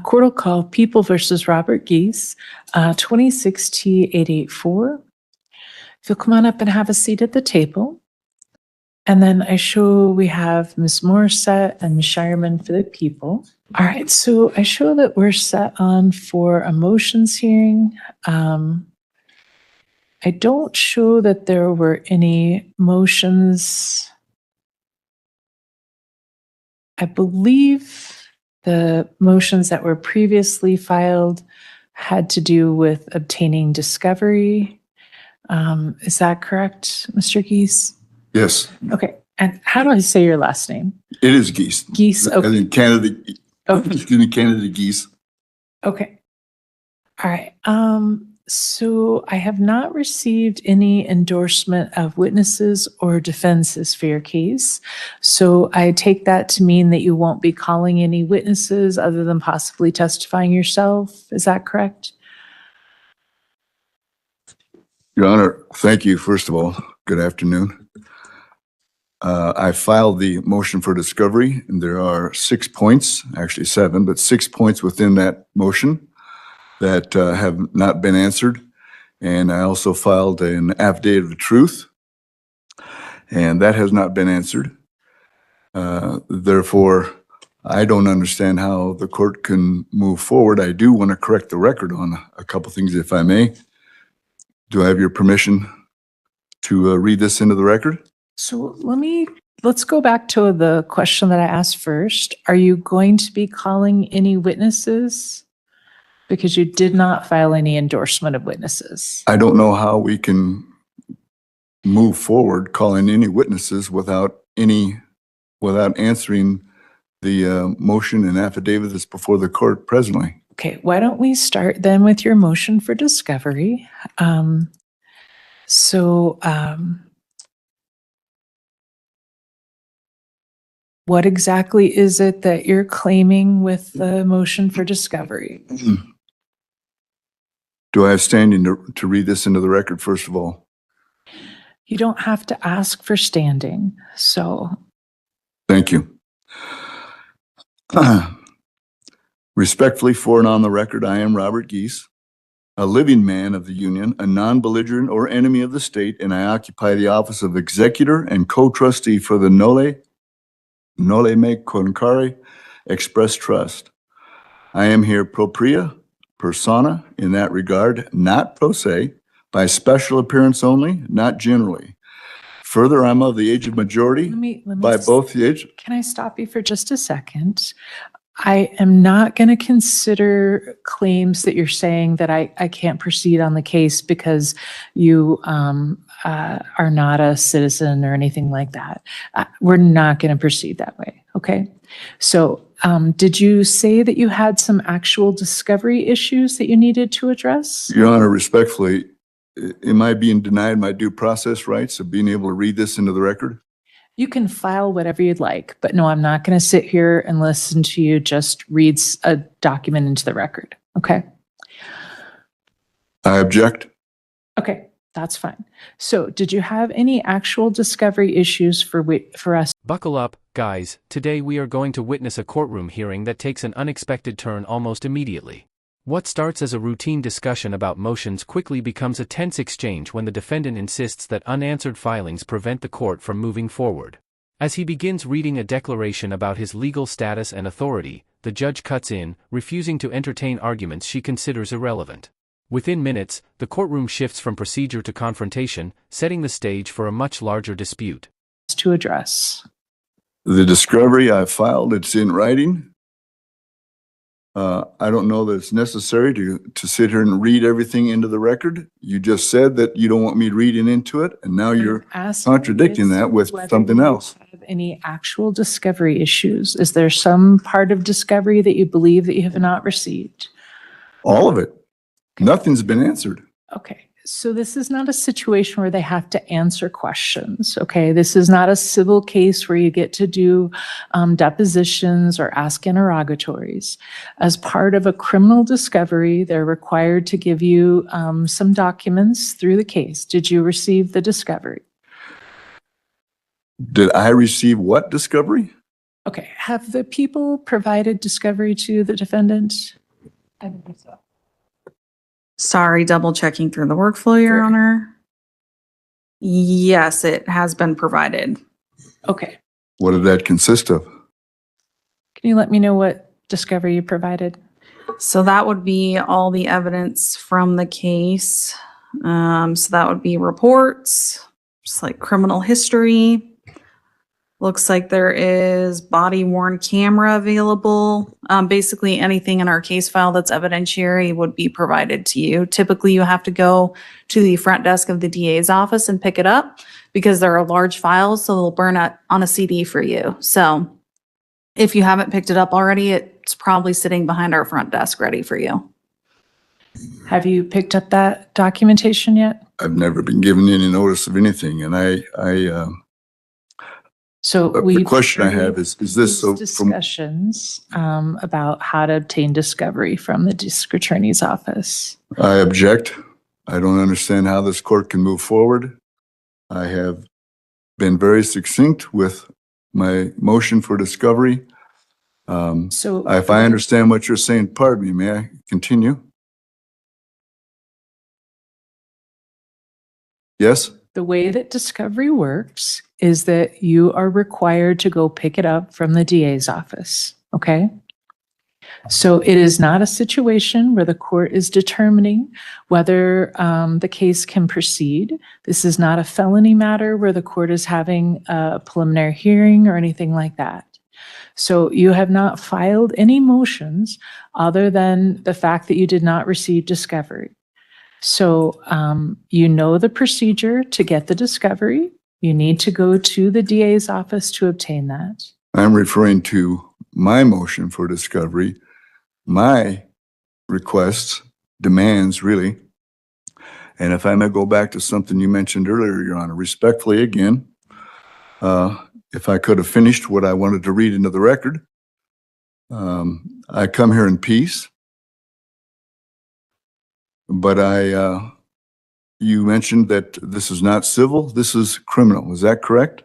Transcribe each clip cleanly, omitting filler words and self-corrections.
Court will call People versus Robert Geese, 26T884. If you'll come on up and have a seat at the table. And then I show we have Ms. Morissette and Ms. Shireman for the People. All right, so I show that we're set on for a motions hearing. I don't show that there were any motions. I believe the motions that were previously filed had to do with obtaining discovery. Is that correct, Mr. Geese? Yes. Okay. And how do I say your last name? It is Geese. Geese. Okay. As in candidate, Okay. excuse me, candidate Geese. Okay. All right. So I have not received any endorsement of witnesses or defenses for your case. So I take that to mean that you won't be calling any witnesses other than possibly testifying yourself. Is that correct? Your Honor, thank you. First of all, good afternoon. I filed the motion for discovery, and there are 6 points, actually 7, but 6 points within that motion that have not been answered. And I also filed an affidavit of truth, and that has not been answered. Therefore, I don't understand how the court can move forward. I do want to correct the record on a couple things, if I may. Do I have your permission to read this into the record? So let's go back to the question that I asked first. Are you going to be calling any witnesses? Because you did not file any endorsement of witnesses. I don't know how we can move forward calling any witnesses without answering the motion and affidavit that's before the court presently. Okay, why don't we start then with your motion for discovery? What exactly is it that you're claiming with the motion for discovery? Do I have standing to read this into the record, first of all? You don't have to ask for standing, so. Thank you. Respectfully, for and on the record, I am Robert Geese, a living man of the Union, a non-belligerent or enemy of the state, and I occupy the office of executor and co-trustee for the Nole Me Concare Express Trust. I am here propria persona in that regard, not pro se, by special appearance only, not generally. Further, I'm of the age of majority by both the age. Can I stop you for just a second? I am not going to consider claims that you're saying that I can't proceed on the case because you are not a citizen or anything like that. We're not going to proceed that way, okay? So did you say that you had some actual discovery issues that you needed to address? Your Honor, respectfully, am I being denied my due process rights of being able to read this into the record? You can file whatever you'd like, but no, I'm not going to sit here and listen to you just read a document into the record, okay? I object. Okay, that's fine. So did you have any actual discovery issues for us? Buckle up, guys. Today we are going to witness a courtroom hearing that takes an unexpected turn almost immediately. What starts as a routine discussion about motions quickly becomes a tense exchange when the defendant insists that unanswered filings prevent the court from moving forward. As he begins reading a declaration about his legal status and authority, the judge cuts in, refusing to entertain arguments she considers irrelevant. Within minutes, the courtroom shifts from procedure to confrontation, setting the stage for a much larger dispute. To address the discovery I filed, it's in writing. I don't know that it's necessary to sit here and read everything into the record. You just said that you don't want me reading into it, and now you're contradicting that with something else. Have any actual discovery issues? Is there some part of discovery that you believe that you have not received? All of it. Okay. Nothing's been answered. Okay. So this is not a situation where they have to answer questions, okay? This is not a civil case where you get to do depositions or ask interrogatories. As part of a criminal discovery, they're required to give you some documents through the case. Did you receive the discovery? Did I receive what discovery? Okay, have the people provided discovery to the defendant? I believe so. Sorry, double checking through the workflow, Your Sure. Honor. Yes, it has been provided. Okay, What did that consist of? can you let me know what discovery you provided? So that would be all the evidence from the case. So that would be reports, just like criminal history. Looks like there is body worn camera available. Basically anything in our case file that's evidentiary would be provided to you. Typically you have to go to the front desk of the DA's office and pick it up because there are large files, so they'll burn it on a CD for you. So if you haven't picked it up already, it's probably sitting behind our front desk ready for you. Have you picked up that documentation yet? I've never been given any notice of anything, and So the we. question I have is this so these from, discussions about how to obtain discovery from the district attorney's office. I object. I don't understand how this court can move forward. I have been very succinct with my motion for discovery. So If I understand what you're saying, pardon me, may I continue? Yes? the way that discovery works is that you are required to go pick it up from the DA's office, okay? So it is not a situation where the court is determining whether the case can proceed. This is not a felony matter where the court is having a preliminary hearing or anything like that. So you have not filed any motions other than the fact that you did not receive discovery. So you know the procedure to get the discovery. You need to go to the DA's office to obtain that. I'm referring to my motion for discovery, my requests, demands, really. And if I may go back to something you mentioned earlier, Your Honor, respectfully again, if I could have finished what I wanted to read into the record, I come here in peace. But you mentioned that this is not civil, this is criminal. Is that correct?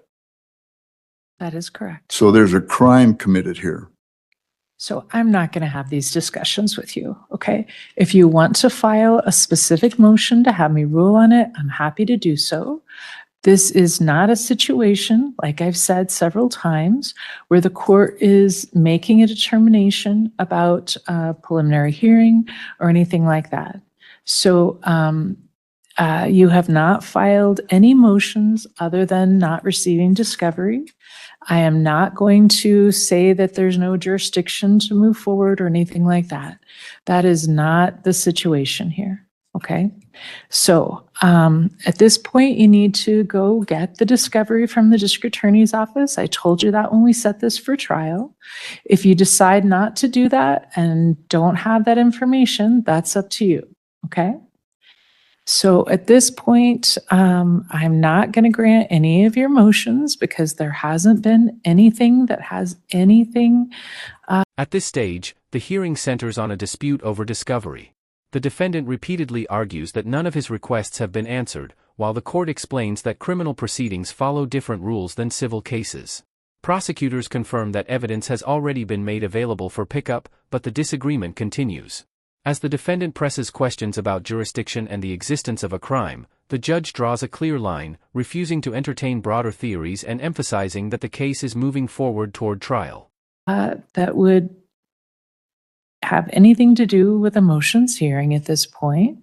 That is correct. So there's a crime committed here. So I'm not going to have these discussions with you, okay? If you want to file a specific motion to have me rule on it, I'm happy to do so. This is not a situation, like I've said several times, where the court is making a determination about a preliminary hearing or anything like that. So you have not filed any motions other than not receiving discovery. I am not going to say that there's no jurisdiction to move forward or anything like that. That is not the situation here, okay? So at this point, you need to go get the discovery from the district attorney's office. I told you that when we set this for trial. If you decide not to do that and don't have that information, that's up to you, okay? So at this point, I'm not going to grant any of your motions because there hasn't been anything that has anything. At this stage, the hearing centers on a dispute over discovery. The defendant repeatedly argues that none of his requests have been answered, while the court explains that criminal proceedings follow different rules than civil cases. Prosecutors confirm that evidence has already been made available for pickup, but the disagreement continues. As the defendant presses questions about jurisdiction and the existence of a crime, the judge draws a clear line, refusing to entertain broader theories and emphasizing that the case is moving forward toward trial. That would have anything to do with a motions hearing at this point.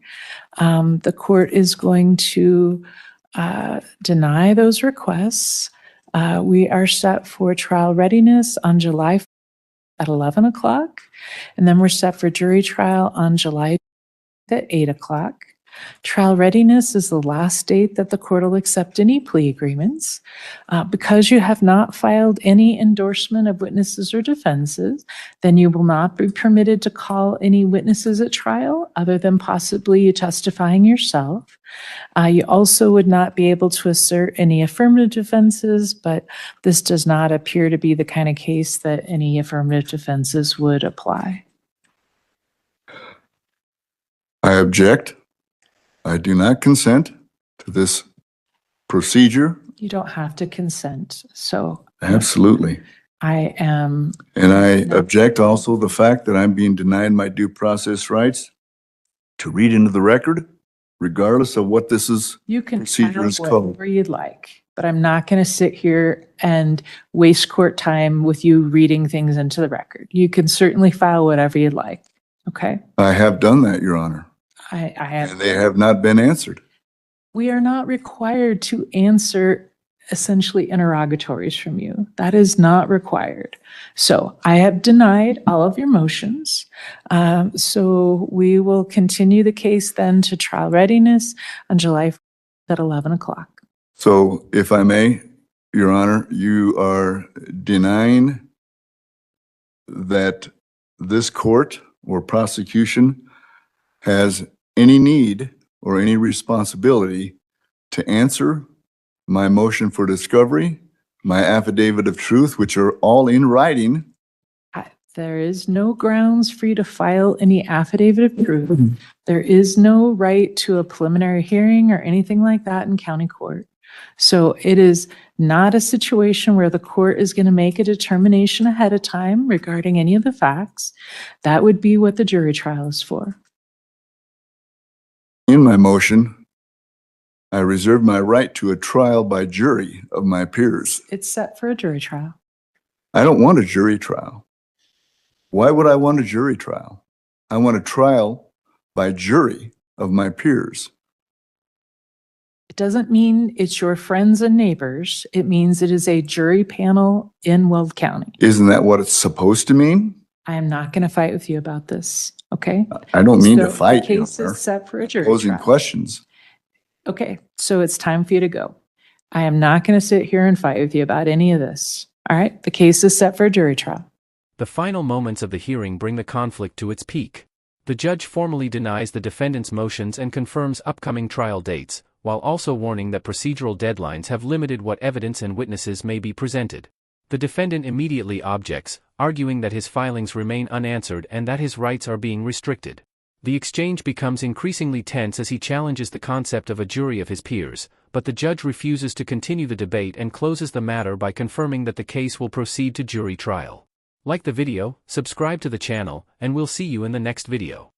The court is going to deny those requests. We are set for trial readiness on July at 11 o'clock, and then we're set for jury trial on July at 8 o'clock. Trial readiness is the last date that the court will accept any plea agreements. Because you have not filed any endorsement of witnesses or defenses, then you will not be permitted to call any witnesses at trial other than possibly you testifying yourself. You also would not be able to assert any affirmative defenses, but this does not appear to be the kind of case that any affirmative defenses would apply. I object. I do not consent to this procedure. You don't have to consent. So Absolutely. I am, And I No. object also the fact that I'm being denied my due process rights to read into the record, regardless of what this is. you can Procedure file is code. whatever you'd like, but I'm not going to sit here and waste court time with you reading things into the record. You can certainly file whatever you'd like. Okay? I have done that, Your Honor, I have. and they have not been answered. We are not required to answer essentially interrogatories from you. That is not required. So I have denied all of your motions. So we will continue the case then to trial readiness on July 4th at 11 o'clock. So if I may, Your Honor, you are denying that this court or prosecution has any need or any responsibility to answer my motion for discovery, my affidavit of truth, which are all in writing. There is no grounds for you to file any affidavit of truth. There is no right to a preliminary hearing or anything like that in county court. So it is not a situation where the court is going to make a determination ahead of time regarding any of the facts. That would be what the jury trial is for. In my motion, I reserve my right to a trial by jury of my peers. It's set for a jury trial. I don't want a jury trial. Why would I want a jury trial? I want a trial by jury of my peers. It doesn't mean it's your friends and neighbors. It means it is a jury panel in Weld County. Isn't that what it's supposed to mean? I am not going to fight with you about this, okay? I don't mean to So fight, the Your case Honor. is set for a jury Posing trial. questions. Okay, so it's time for you to go. I am not going to sit here and fight with you about any of this. All right, the case is set for a jury trial. The final moments of the hearing bring the conflict to its peak. The judge formally denies the defendant's motions and confirms upcoming trial dates, while also warning that procedural deadlines have limited what evidence and witnesses may be presented. The defendant immediately objects, arguing that his filings remain unanswered and that his rights are being restricted. The exchange becomes increasingly tense as he challenges the concept of a jury of his peers, but the judge refuses to continue the debate and closes the matter by confirming that the case will proceed to jury trial. Like the video, subscribe to the channel, and we'll see you in the next video.